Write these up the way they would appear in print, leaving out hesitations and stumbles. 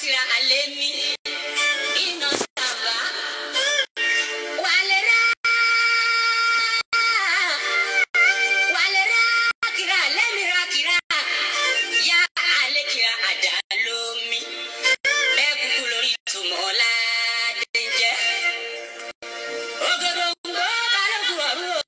tira alemi ino sava walera kira alemi ra kira ya alekira adalomi be kuku lórí tumola denje ogogo ngo balogu oru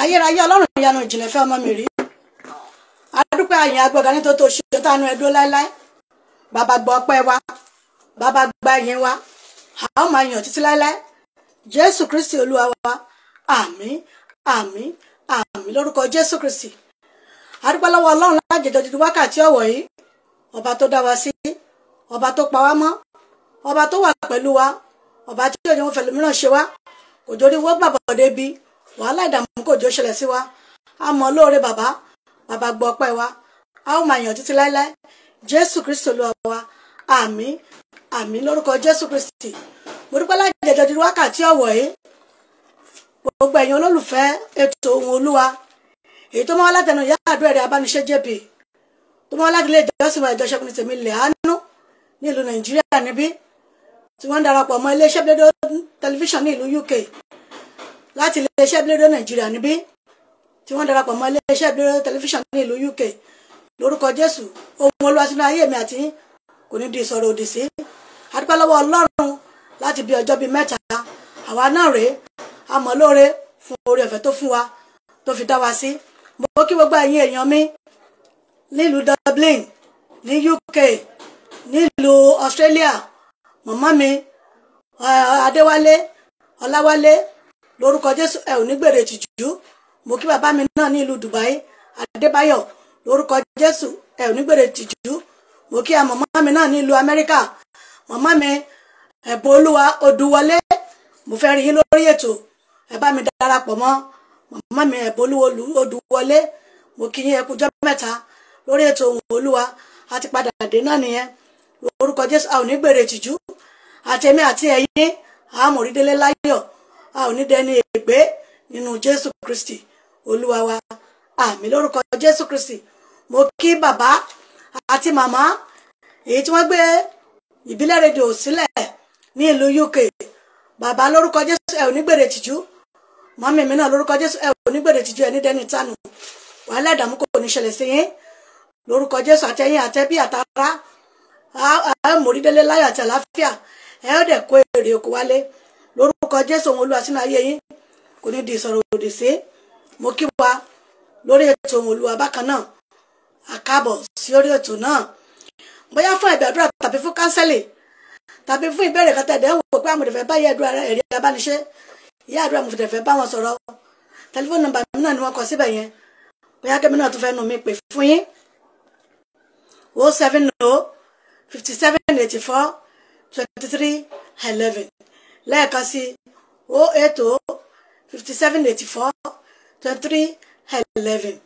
ayérayé ọlọ́run ìyanu ìjìnlẹ̀ fẹ́ ọmọ mi rí adúpẹ́ àyìn agbọ̀gá nítorí tó ṣe tánú ẹdó láéláé bàbá gbọ́ ọpẹ́ wa bàbá gba ìyìn wa a ó máa yàn títí láéláé jésù kristi olúwa wa àmín àmín àmín lórúkọ jésù kristi adúpẹ́ lọ́wọ́ ọlọ́run lájẹjọ dídí wákàtí ọ̀wọ̀ yìí ọba tó dá wa sí ọba tó pa wá mọ́ ọba tó wà pẹ̀lú wa ọba tí òjò wọn fẹ̀lẹ̀ mìíràn ṣe wá kò jórí wọ́n gbàgbọ́ débi wàhálà ìdààmú kò jó ṣẹlẹ̀ sí wa a mọ̀ lóore bàbá gbọ́ ọpẹ́ wa a ó máa yàn títí láéláé jésù kristi olúwa wa àmín àmín lórúkọ jésù kristi mo dúpẹ́ lájẹjọ dídí wákàtí ọ̀wọ̀ yìí gbogbo ẹ̀yin olólùfẹ́ ètò ohùn olúwa èyí tó máa wá látẹnu ìyá àdúrà rẹ̀ abániṣẹ́ jp tó máa wá láti ilé ìjọsìn wa ìjọ Ṣẹ́gun Tèmi ilẹ̀ àánú ní ìlú nàìjíríà níbí tí wọ́n ń darapọ̀ mọ́ iléeṣẹ́ bílédò tẹlifíṣàn ní ìlú uk láti iléeṣẹ́ bílédò nàìjíríà níbí tí wọ́n darapọ̀ mọ́ iléeṣẹ́ bílédò tẹlifíṣàn ní ìlú uk lórúkọ jésù ohun olúwa sínú ayé mi àti kò ní di ìsọ̀rọ̀ òdì sí a dúpẹ́ lọ́wọ́ ọlọ́run láti bí ọjọ́ bíi mẹ́ta àwa náà rèé a mọ̀ lóore fún oore ọ̀fẹ́ tó fún wa tó fi dá wa sí mo kí gbogbo ẹ̀yin èèyàn mi nílùú Dublin ní UK nílùú Australia màmá mi Adéwálé Ọláwálé lórúkọ Jésù ẹ ò ní gbèrè tìjú mo kí bàbá mi náà ní ìlú Dubai Adébáyọ̀ lórúkọ Jésù ẹ ò ní gbèrè tìjú. Mo kí màmá mi náà ní ìlú Amẹ́ríkà màmá mi ẹ̀bùn olúwa Odúwọlé mo fẹ́ rí yín lórí ètò ẹ bá mi darapọ̀ mọ́ màmá mi ẹ̀bùn olúwa Odúwọlé mo kí yín ẹ kú ọjọ́ mẹ́ta lórí ètò ohùn olúwa a ti padà dé náà nìyẹn lórúkọ Jésù a ò ní gbèrè tìjú àtẹ̀mí àti ẹ̀yin a mọ̀ rí délé láyọ̀ a ò ní dẹni ègbé nínú Jésù Kristi olúwa wa àmín lórúkọ Jésù Kristi. Mo kí bàbá àti màmá èyí tí wọ́n gbé ìbílẹ̀ rédíò sílẹ̀ ní ìlú UK bàbá lórúkọ Jésù ẹ ò ní gbèrè tìjú mọ́mí mi náà lórúkọ Jésù ẹ ò ní gbèrè tìjú ẹ ní dẹni tánu wàhálà ìdààmú kò ní ṣẹlẹ̀ sí yín lórúkọ Jésù àtẹ̀yìn àtẹ̀bí àtàrà a mọ̀ rí délé láyọ̀ àti àlàáfíà ẹ ó dẹ̀ kó èrè oko wálé lórúkọ Jésù ohun olúwa sínú ayé yín kò ní di ìsọ̀rọ̀ òdì sí. Mo kí wa lórí ètò ohun olúwa bákan náà àkábọ̀ sí orí ètò náà bóyá fún ìgbàdúrà tàbí fún kánsẹ́lì tàbí fún ìbéèrè kan tẹ̀dẹ̀ ń wò pé àmọ̀dẹ̀fẹ̀ bá yẹ àdúrà ẹ̀rí abániṣẹ́ ìyá àdúrà àmọ̀dẹ̀fẹ̀ bá wọn sọ̀rọ̀ tẹlifóònù nọ́mbà mi náà ni wọ́n kọ síbẹ̀ yẹn bóyá kẹ́mi náà tún fẹ́ nu mi pè fún yín 070-5784-2311 lẹ́ẹ̀kan sí 080-5784-2311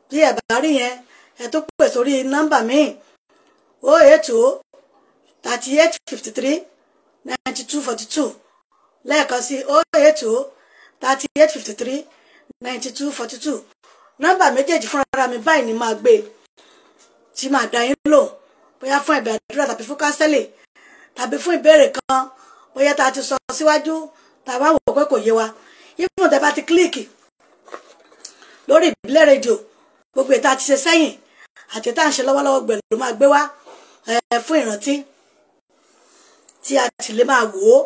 bí ẹ bá rí yẹn ẹ tó pè sórí nọ́mbà míì 080-3853-9242 lẹ́ẹ̀kan sí 080-3853-9242 nọ́mbà méjèèjì fúnra mi báyìí ni máa gbé tí máa dá yín lò bóyá fún ẹ̀bẹ̀ àdúrà tàbí fún kánsẹ́lì tàbí fún ìbéèrè kan bóyá tá a ti sọ síwájú tàbí àwọn òpé kò yé wa ìfún tẹ́ bá ti kílíìkì lórí ìbílẹ̀ rédíò gbogbo ètò àti ṣe sẹ́yìn àti tá à ń ṣe lọ́wọ́lọ́wọ́ gbẹ̀lú ló máa gbé wá fún ìrántí tí a ti lè máa wò ó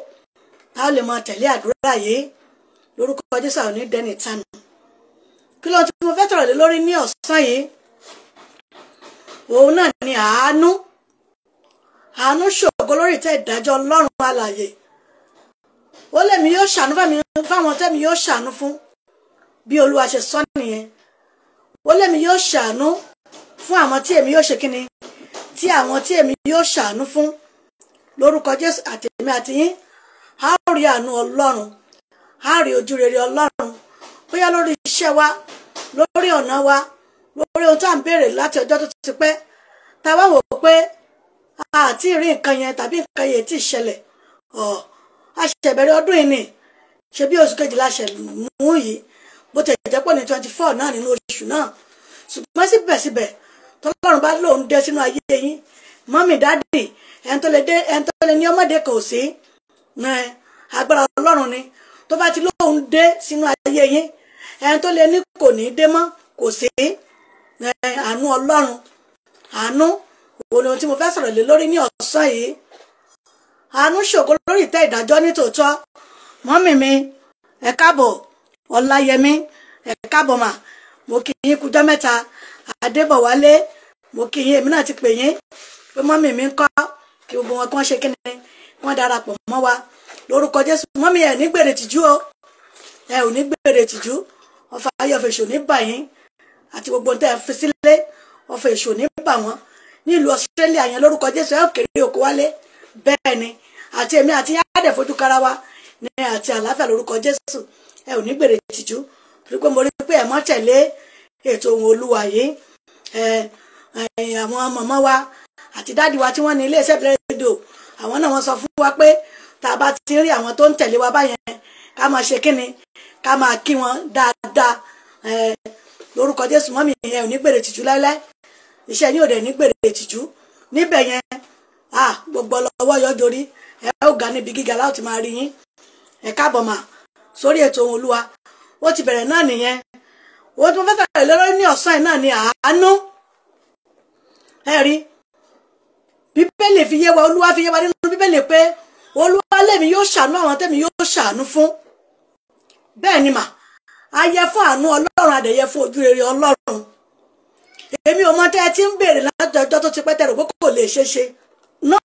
tá a lè máa tẹ̀lé àdúrà yìí lórúkọ Jésù àwọn onídẹ́ni ìtànù. Kí ló tí mo fẹ́ tọ̀rọ̀ lé lórí ní ọ̀sán yìí òun náà ni àánú ṣògo lórí ìtẹ́ ìdájọ́ Ọlọ́run alààyè ó lèmi yóò ṣàánú fáwọn tẹ́mi yóò ṣàánú fún bí Olúwa ṣe sọ nìyẹn ó lèmi yóò ṣàánú fún àwọn tí èmi yóò ṣe kíni tí àwọn tí èmi yóò ṣàánú fún lórúkọ Jésù àtèmi àti yín a ó rí àánú Ọlọ́run a rí ojú rere Ọlọ́run bóyá lórí iṣẹ́ wa lórí ọ̀nà wa lórí ohun tá à ń béèrè láti ọjọ́ tó ti pẹ́ tá a wá wò pé àti rí nǹkan yẹn tàbí nǹkan yẹn tí ì ṣẹlẹ̀ a ṣẹ̀ṣẹ̀ bẹ̀rẹ̀ ọdún yìí ni ṣe bí oṣù kejìlá ṣẹ̀ mú yìí bó tẹ̀ jẹ́ pọ̀ ní 24 náà nínú oṣù náà ṣùgbọ́n síbẹ̀síbẹ̀ tọ́lọ́run bá lóun dé sínú ayé yín mọ́mì dáàdì ẹni tó lè ní ọmọdé kò sí agbára Ọlọ́run ni tó bá ti lóun dé sínú ayé yín ẹni tó lè ní kò ní dé mọ́ kò sí àánú Ọlọ́run àánú òun tí mo fẹ́ sọ̀rọ̀ lé lórí ní ọ̀sán yìí àánú ṣògo lórí ìtẹ́ ìdájọ́ ní tòótọ́ mọ́mì mi ẹ káàbọ̀ Ọláyẹmí ẹ káàbọ̀ mà mo kí yín kújọ́ mẹ́ta Adébọ̀wálé mo kí yín èmi náà ti pè yín pé mọ́mì mi ń kọ́ kí gbogbo wọn kí wọ́n ṣe kíni wọ́n darapọ̀ mọ́ wa lórúkọ Jésù mọ́mì ẹ̀ ní gbèrè tìjú o ẹ ò ní gbèrè tìjú ọfà ayọ̀fẹ̀ èṣù ní bà yín àti gbogbo ohun tẹ́ ẹ fi sílé ọfà èṣù ní bà wọ́n nílùú Australia yẹn lórúkọ Jésù ẹ ó kéré òkú wálé bẹ́ẹ̀ ni àti èmi àti yáàdẹ̀ fojú kára wa ní àti àlàáfíà lórúkọ Jésù ẹ ò ní gbèrè tìjú torí pé mo rí pé ẹ mọ́ tẹ̀lé ètò ohun olúwa yìí àwọn màmá wa àti dáàdì wa tí wọ́n ní iléeṣẹ́ rédíò àwọn náà wọ́n sọ fún wa pé tá a bá ti rí àwọn tó ń tẹ̀lé wa báyẹn ká máa ṣe kíni ká máa kí wọn dáadáa lórúkọ Jésù mọ́mì yẹn ò ní gbèrè tìjú láéláé iṣẹ́ yín ò dẹ̀ ní gbèrè tìjú níbẹ̀ yẹn gbogbo ọlọ́wọ́ yọjọrí ẹ ó ga níbi gíga láti máa rí yín ẹ káàbọ̀ mà sórí ètò ohun olúwa ó ti bẹ̀rẹ̀ náà nìyẹn ó tún fẹ́ tẹ̀lé lórí ní ọ̀sán yìí náà ni àánú ẹ rí bíbélì fi yé wa olúwa fi yé wa nínú bíbélì pé olúwa lèmi yóò ṣàánú àwọn tẹ́mi yóò ṣàánú fún bẹ́ẹ̀ ni mà á yẹ fún àánú Ọlọ́run àdẹ̀yẹ fún ojú rere Ọlọ́run èmi ò mọ tẹ́ ẹ ti ń béèrè látọjọ́ tó ti pẹ́ tẹ̀rọ pé kò lè ṣeé ṣe no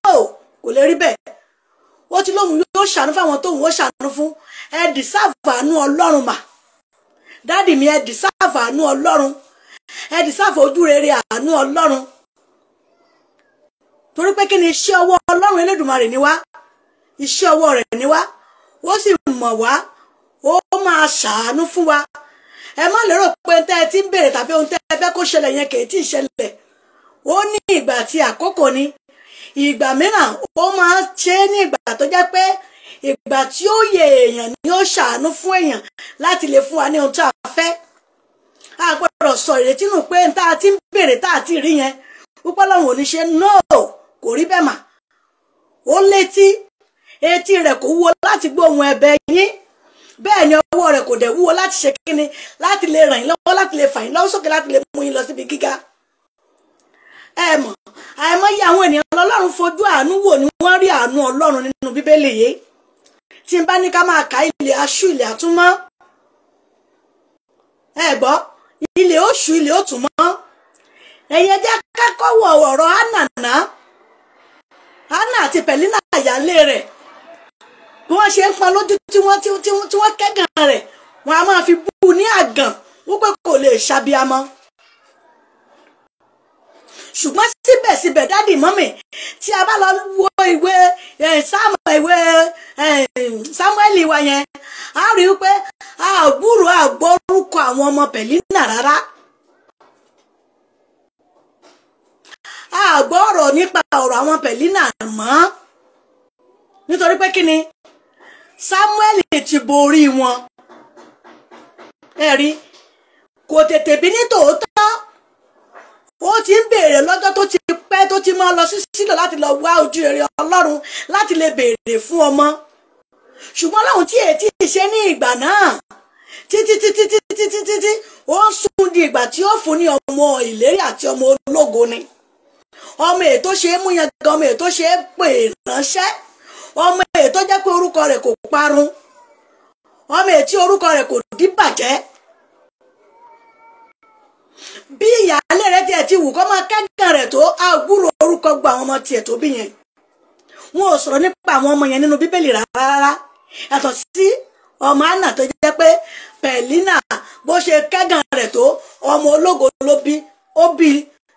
kò lè rí bẹ́ẹ̀ ó ti lóhun yóò ṣàánú fún àwọn tóhun ó ṣàánú fún ẹ dìsáàfù àánú Ọlọ́run mà dáàdì mi ẹ deserve àánú Ọlọ́run, ẹ deserve ojú rere àánú Ọlọ́run, torí pé kí ni iṣẹ́ ọwọ́ Ọlọ́run Elédùmarè ni wá, iṣẹ́ ọwọ́ rẹ̀ ni wá, ó sì mọ̀ wá, ó máa ṣàánú fún wa. Ẹ má lérò pé tẹ́ ẹ ti ń béèrè tàbí ohun tẹ́ ẹ fẹ́ kó ṣẹlẹ̀ yẹn kì í tí ì ṣẹlẹ̀. Ó ní ìgbà tí àkókò ni, ìgbà mìíràn ó máa ń ṣe é ní ìgbà tó jẹ́ pé ìgbà tí ó yẹ èèyàn ni ó ṣàánú fún èèyàn láti lè fún wa ní ohun tí a fẹ́. A gbọ́dọ̀ sọ ìrètí nù pé tá a ti ń béèrè tá a ti rí yẹn púpọ̀ lọ́run ò ní ṣe, no, kò rí bẹ́ẹ̀ mà. Ó létí, etí rẹ̀ kò wúwo láti gbọ́ ohùn ẹ̀bẹ̀ yín, bẹ́ẹ̀ ni ọwọ́ rẹ̀ kò dẹ̀ wúwo láti ṣe kíni, láti lè ràn yín lọ́wọ́, láti lè fà yín lọ́wọ́ sókè, láti lè mú yín lọ síbi gíga. Ẹ mọ̀, àìmọye àwọn ènìyàn lọ́lọ́run fojú àánú wò ni wọ́n rí àánú Ọlọ́run nínú Bíbélì yìí. Tí n bá ní ká máa ka ilẹ̀ aṣú ilẹ̀ àtúmọ́, ẹ gbọ́, ilẹ̀ oṣù ilẹ̀ òtúmọ́. Ẹ̀yin jẹ́ kákọ́ wọ ọ̀rọ̀ Hánà àti Pẹ̀línà àyálé rẹ̀, bí wọ́n ṣe ń pọn lójú tí wọ́n kẹ́gàn rẹ̀, wọ́n a máa fi bú ní àgàn wípé kò lè ṣàbíamọ. Ṣùgbọ́n síbẹ̀síbẹ̀ dáàdì mọ́mì, tí a bá lọ wo ìwé Sámúẹ́lì wa yẹn, a rí i pé àgbórúkọ àwọn ọmọ Pẹ̀línà rárá. A gbọ́ ọ̀rọ̀ nípa ọ̀rọ̀ àwọn Pẹ̀línà mọ́, nítorí pé kí ni Sámúẹ́lì ti borí wọn. Ẹ̀rí kò tètè bí ní tòótọ́, ó ti ń béèrè lọ́jọ́ tó ti pẹ́, tó ti máa lọ sí Sílò láti lọ wá ojú rere Ọlọ́run láti lè béèrè fún ọmọ. Ṣùgbọ́n láwọn tí èyí ti ṣe ní ìgbà náà títí ó ń sún di ìgbà tí ó fún ní ọmọ ìlérí àti ọmọ ológo ni. Ọmọ èyí tó ṣe é mú yan gan, ọmọ èyí tó ṣe é pè ránṣẹ́, ọmọ èyí tó jẹ́ pé orúkọ rẹ̀ kò parun, ọmọ èyí tí orúkọ rẹ̀ kò díbàjẹ́. Bí ìyáálé rẹ̀ tiẹ̀ ti wù kó máa kẹ́gàn rẹ̀ tó, a gbúrò orúkọ gba àwọn ọmọ tiẹ̀ tó bí yẹn. Wọn ò sọ̀rọ̀ nípa àwọn ọmọ yẹn nínú Bíbélì rárá, yàtọ̀ sí ọmọ Hánà tó jẹ́ pé Pẹ̀línà bó ṣe kẹ́gàn rẹ̀ tó, ọmọ ológo ló bí, ó bí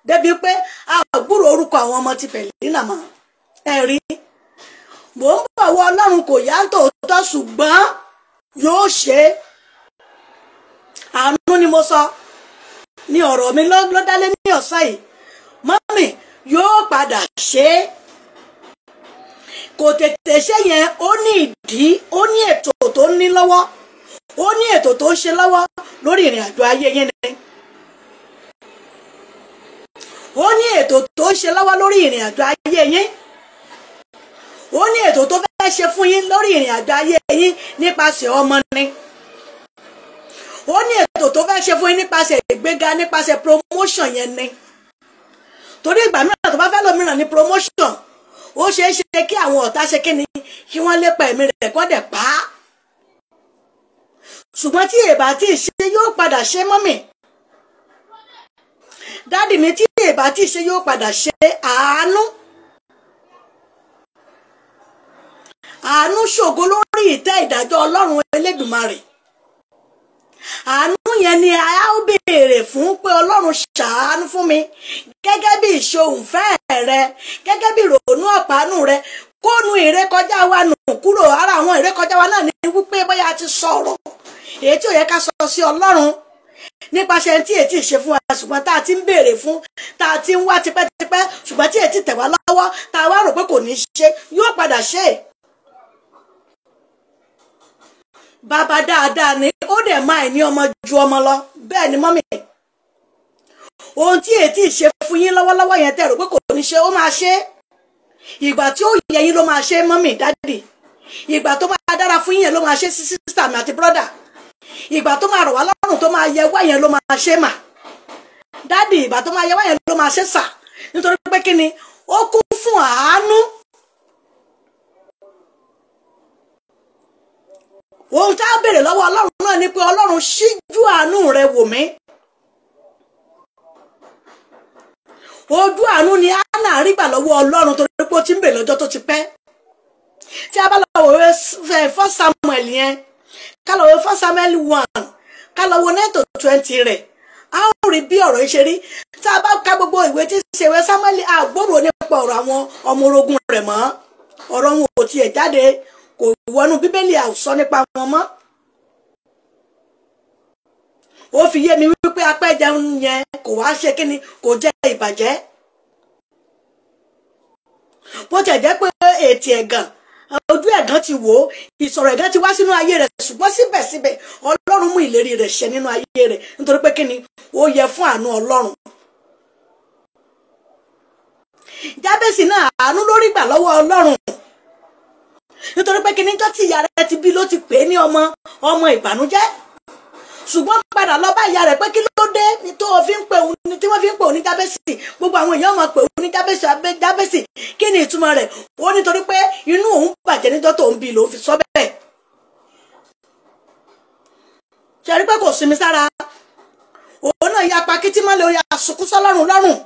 débi pé a gbúrò orúkọ àwọn ọmọ ti Pẹ̀línà mọ́. Ẹ̀rí mò ń bọ̀ wọ Ọlọ́run kò yá ń tòótọ́, ṣùgbọ́n yóò ṣe é. Àánú ni mo sọ ní ọ̀rọ̀ mi ló dálé ní ọ̀sán yìí. Mọ́mì yóò padà ṣe é. Kò tètè ṣe yẹn, ó ní ìdí, ó ní ètò tó ní lọ́wọ́, ó ní ètò tó ń ṣe lọ́wọ́ lórí ìrìn àjò ayé yẹn ni. Ó ní ètò tó ń ṣe lọ́wọ́ lórí ìrìn àjò ayé yín. Ó ní ètò tó fẹ́ ṣe fún yín lórí ìrìn àjò ayé yín nípasẹ̀ ọmọ ni. Ó ní ètò tó fẹ́ ṣe fún yín nípasẹ̀ ìgbéga, nípasẹ̀ promotion yẹn ni. Torí ìgbà mìíràn tó bá fẹ́ lómìíràn ní promotion, ó ṣeé ṣe kí àwọn ọ̀tá ṣe kíni, kí wọ́n lépa ẹ̀mí rẹ̀ kọ́ dẹ̀ pa á. Ṣùgbọ́n tí èbá tí ì ṣe yóò padà ṣe, mọ́mì dáàdì mi, tí èbá tí ì ṣe yóò padà ṣe. Àánú ṣògo lórí ìtẹ́ ìdájọ́ Ọlọ́run Elédùmarè. Àánú yẹn ni a ó béèrè fún pé Ọlọ́run ṣàánú fún mi gẹ́gẹ́ bí ìṣòǹfẹ́ rẹ, gẹ́gẹ́ bí ìrònú ọ̀pánú rẹ, kó nu ìrékọjá wa nù kúrò. Ara àwọn ìrékọjá wa náà ní wípé bóyá a ti sọ̀rọ̀ èyí tí ò yẹ ká sọ sí Ọlọ́run nípasẹ̀ tí èyí ti ṣe fún wa, ṣùgbọ́n tá a ti ń béèrè fún, tá a ti ń wá tipẹ́tipẹ́, ṣùgbọ́n tí èyí ti tẹ̀ wá lọ́wọ́, tá a wá rò pé kò ní ṣe, yóò padà ṣe. Bàbá dáadáa ni, ó dẹ̀ máa ní ọmọ ju ọmọ lọ. Bẹ́ẹ̀ ni mọ́mì, ohun tí èyí ti ṣe fún yín lọ́wọ́lọ́wọ́ yẹn tẹ́ rò pé kò ní ṣe, ó máa ṣe. Ìgbà tí ó yẹ yín ló máa ṣe, mọ́mì dáàdì. Ìgbà tó máa dára fún yín yẹn ló máa ṣe, sí sísítà mi àti brọ́dà. Ìgbà tó máa rọ̀ wá lọ́rùn, tó máa yẹ wá yẹn ló máa ṣe mà. Dáàdì, ìgbà tó máa yẹ wá yẹn ló máa ṣe sà. Nítorí pé kí ni, ó kún fún àánú. Ohun tá a béèrè lọ́wọ́ Ọlọ́run náà ni pé Ọlọ́run ṣíjú àánú rẹ wò mí. Ojú àánú ni Hánà rí gbà lọ́wọ́ Ọlọ́run torí pé ó ti ń bèrè lọ́jọ́ tó ti pẹ́. Tí a bá lọ wò 1 Samuel yẹn, ká lọ wò 1 Samuel 1 ká lọ wo 9 to 20 rẹ̀ a ó rí bí ọ̀rọ̀ ṣe rí tá a bá ka gbogbo ìwé tí ṣe ìwé Sámúẹ́lì àgbòrò nípa ọ̀rọ̀ àwọn ọmọ orogún rẹ̀ mọ́ ọ̀rọ̀ wọn ò tiẹ̀ jáde kò wọnú bíbélì àwùsọ nípa wọn mọ́ ó fi yé mi wípé apẹ́jẹun yẹn kò wá ṣe kíni kò jẹ́ ìbàjẹ́ bó tẹ̀ jẹ́ pé ètì ẹ̀gàn ojú ẹ̀gàn ti wò ó ìsọ̀rọ̀ ẹ̀gàn ti wá sínú ayé rẹ̀ ṣùgbọ́n síbẹ̀síbẹ̀ Ọlọ́run mú ìlérí rẹ̀ ṣẹ nínú ayé rẹ̀ nítorí pé kíni ó yẹ fún àánú Ọlọ́run Jábésì náà àánú lórí gbà lọ́wọ́ Ọlọ́run nítorí pé kíni tó ti ìyá rẹ̀ ti bí ló ti pè é ní ọmọ ìbànújẹ́ ṣùgbọ́n padà lọ bá ìyá rẹ̀ pé kí ló dé tó fi ń pè òun tí wọ́n fi ń pè òun ní Jábésì gbogbo àwọn èèyàn máa pè òun ní Jábésì kí ni ìtumọ̀ rẹ̀ ó nítorí pé inú òun bàjẹ́ níjọ́ tó ń bí lòun fi sọ bẹ́ẹ̀ ṣe rí pé kò sinmi sára òun náà ya pa kítí mọ́lẹ̀ ó ya sunkún sí Ọlọ́run lọ́rùn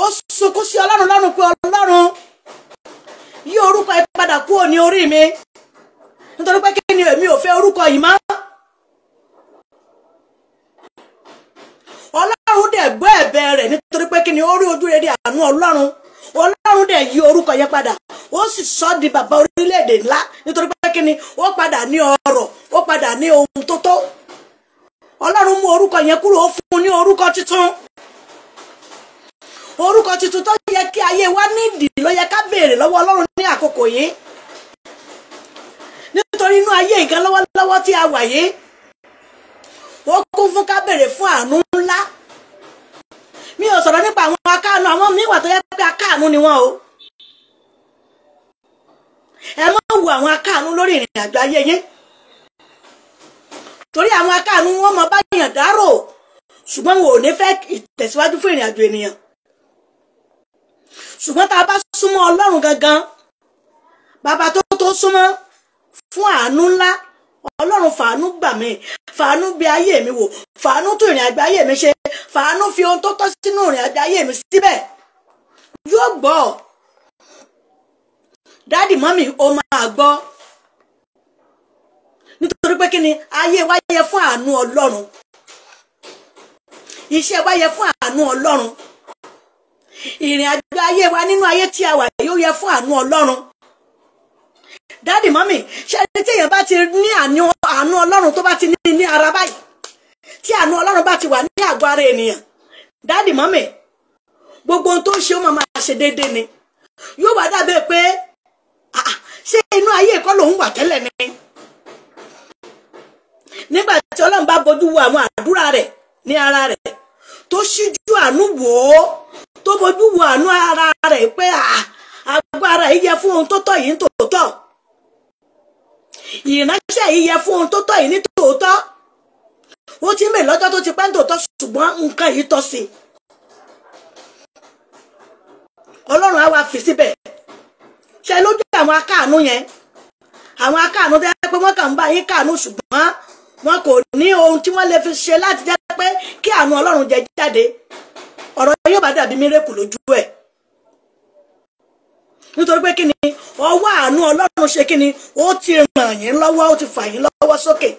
ó sunkún sí Ọlọ́run lọ́rùn pé Ọlọ́run yí orúkọ ẹ padà kúrò ní orí mi nítorí pé kí ni èmi ò fẹ́ orúkọ yìí mọ́ Ọlọ́run dẹ̀ gbọ́ ẹ̀bẹ̀ rẹ̀ nítorí pé kí ni ó rí ojú rere àánú Ọlọ́run dẹ̀ yí orúkọ yẹn padà ó sì sọ di bàbá orílẹ̀-èdè ńlá nítorí pé kí ni ó padà ní ọrọ̀ ó padà ní ohun tó tó Ọlọ́run mú orúkọ yẹn kúrò ó fún un ní orúkọ tuntun tó yẹ kí ayé wa nídìí ló yẹ ká béèrè lọ́wọ́ Ọlọ́run ní àkókò yìí nítorí inú ayé ìgan lọ́wọ́lọ́wọ́ tí a wà yìí ó kún fún ká béèrè fún àánú ńlá mi ò sọ̀rọ̀ nípa àwọn akáàánú àwọn míì wà tó yẹ pé akáàánú ni wọ́n o ẹ má wo àwọn akáàánú lórí ìrìn àjò ayé yín torí àwọn akáàánú wọn mọ báyàn dárò ṣùgbọ́n wọn ò ní fẹ́ ìtẹ̀síwájú fún ìrìn àjò ènìyàn ṣùgbọ́n tá a bá súnmọ́ Ọlọ́run gangan bàbá tó súnmọ́ fún àánú ńlá Ọlọ́run fàánú gbà mí fàánú bí ayé mi wò fàánú tún ìrìn àjò ayé mi ṣe fàánú fi ohun tó tọ́ sínú ìrìn àjò ayé mi síbẹ̀ yóò gbọ́ dáàdì mọ́mì ó máa gbọ́ nítorí pé kí ni ayé wa yẹ fún àánú Ọlọ́run iṣẹ́ wa yẹ fún àánú Ọlọ́run ìrìn àjò ayé wa nínú ayé tí a wà yóò yẹ fún àánú Ọlọ́run dáàdì mọ́mì ṣe ẹni tí èèyàn bá ti ní àánú Ọlọ́run tó bá ti ní ara báyìí tí àánú Ọlọ́run bá ti wà ní àgọ́ ara ènìyàn dáàdì mọ́mì gbogbo ohun tó ń ṣe ó máa ṣe déédéé ni yóò wá dàbẹ́ pé ṣé inú ayé kọ́ lòun wà tẹ́lẹ̀ ni nígbà tí Ọlọ́run bá bójú wo àwọn àdúrà rẹ̀ ní ara rẹ̀ tó ṣíjú àánú wò ó tó bójú wo àánú ara rẹ̀ pé àgọ́ ara yìí yẹ fún ohun tó tọ́ yìí ní tòótọ́ ìránṣẹ́ yìí yẹ fún ohun tó tọ́ yìí ní tòótọ́ ó ti mẹ́ lọ́jọ́ tó ti pẹ́ ní tòótọ́ ṣùgbọ́n nǹkan yìí tọ́ sí Ọlọ́run á wá fi síbẹ̀ ṣe lójú àwọn akáàánú yẹn àwọn akáàánú tẹ́ pé wọ́n kàn ń bá yín káàánú ṣùgbọ́n wọn kò ní ohun tí wọ́n lè fi ṣe láti jẹ́ pé kí àánú Ọlọ́run jẹ jáde ọ̀rọ̀ yóò bá dàbí mírèkù lójú ẹ̀ nítorí pé kí ni ọwọ́ àánú Ọlọ́run ṣe kí ni ó ti ràn yín lọ́wọ́ ó ti fà yín lọ́wọ́ sókè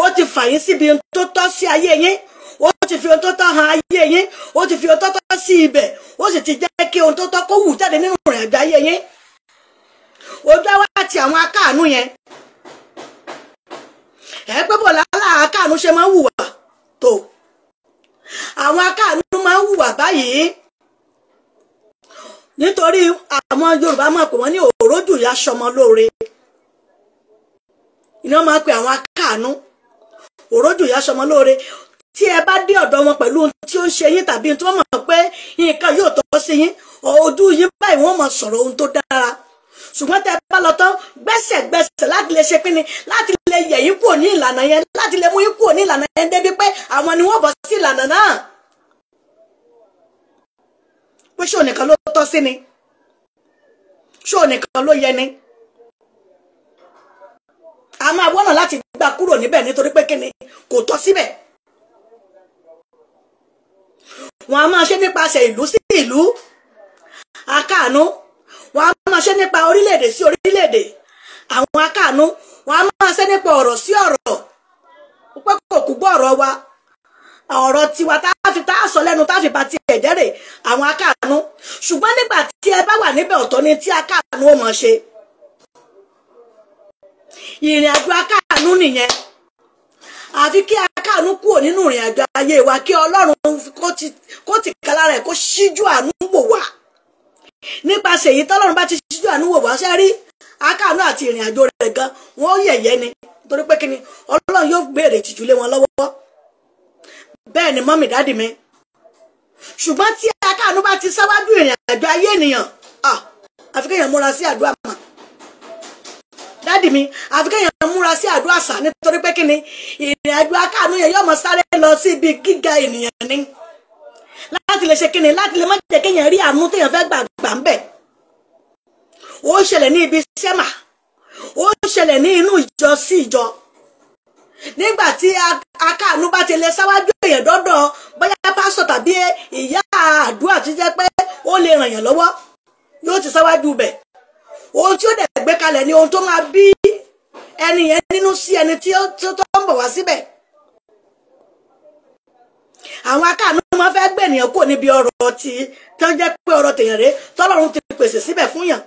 ó ti fà yín síbi ohun tó tọ́ sí ayé yín ó ti fi ohun tó tọ́ hàn ayé yín ó ti fi ohun tó tọ́ sí ibẹ̀ ó sì ti jẹ́ kí ohun tó tọ́ kó wù jáde nínú ìrìn àjò ayé yín ojú àwa àti àwọn akáàánú yẹn ẹ pé bọ̀ lálá akáàánú ṣe máa ń hùwà tó àwọn akáàánú máa ń hùwà báyìí nítorí àwọn Yorùbá máa pè wọ́n ní òrójù ìyá sọmọ lóore iná máa pè àwọn akáàánú òrójù ìyá sọmọ lóore tí ẹ bá dé ọ̀dọ̀ wọn pẹ̀lú ohun tí ó ń ṣe yín tàbí tí wọ́n mọ̀ pé nǹkan yóò tọ́ sí yín ojú yín báyìí wọ́n máa sọ̀rọ̀ ohun tó dára ṣùgbọ́n tẹ́ bá lọ tán gbẹ́sẹ̀gbẹ́sẹ̀ láti lè ṣe pínni láti lè yẹ̀ yín kúrò ní ìlànà yẹn láti lè mú yín kúrò ní ìlànà yẹn débi pé àwọn ni wọ́n bọ̀ sí ìlànà náà pé ṣé ònìkan ló tọ́ sí ni ṣé ònìkan ló yẹ ni a máa wọ́nà láti gbà kúrò níbẹ̀ nítorí pé kíni kò tọ́ síbẹ̀ wọ́n a máa ṣe nípasẹ̀ ìlú sí ìlú akáàánú wọ́n a máa ṣe nípa orílẹ̀-èdè sí orílẹ̀-èdè àwọn akáàánú wọ́n a máa ṣe nípa ọ̀rọ̀ sí ọ̀rọ̀ ọ̀rọ̀ wa ọ̀rọ̀ tiwa tá a sọ lẹ́nu tá a fi bá ti ẹ̀jẹ̀ rè àwọn akáàánú ṣùgbọ́n nígbà tí ẹ bá wà níbẹ̀ ọ̀tọ̀ ni tí akáàánú ó mọ̀ ṣe ìrìn àjò akáàánú nìyẹn àfi kí akáàánú kúrò nínú ìrìn àjò ayé wa kí Ọlọ́run kó ti kálá rẹ̀ kó ṣíjú àánú wò wá nípasẹ̀ èyí tọ́lọ́run bá ti ṣíjú àánú wò wá ṣe rí akáàánú àti ìrìn àjò rẹ̀ gan wọ́n yẹ̀yẹ́ ni torí pé kíni Ọlọ́run yóò béèrè ìtìjú lé wọn lọ́wọ́ bẹ́ẹ̀ ni mọ́mì dádì mi ṣùgbọ́n tí akáàánú bá ti sáwájú ìrìn àjò ayé ènìyàn àfi kéèyàn múra sí àdúrà mà dádì mi àfi kéèyàn múra sí àdúrà sà nítorí pé kíni ìrìn àjò akáàánú yẹn yóò mọ sáré lọ sí ibi gíga ènìyàn ni láti lè ṣe kíni láti lè má jẹ́ kéèyàn rí àánú téèyàn fẹ́ gbà ń bẹ̀ ó ṣẹlẹ̀ ní ibi sẹ́mà ó ṣẹlẹ̀ ní inú ìjọ sí ìjọ nígbà tí akáàánú bá ti lè sáwájú èèyàn dọ́dọ̀ bóyá pásọ̀ tàbí ìyá àdúrà tó jẹ́ pé ó lè ràn yàn lọ́wọ́ yóò ti sáwájú bẹ̀ ohun tí ó dẹ̀ gbé kalẹ̀ ni ohun tó máa bí ẹni yẹn nínú sí ẹni tí ó ń bọ̀ wá síbẹ̀ àwọn akáàánú máa fẹ́ gbé ènìyàn kò níbi ọ̀rọ̀ tí tó ń jẹ́ pé ọ̀rọ̀ tèèyàn rèé tọ́lọ́run ti pèsè síbẹ̀ fún yàn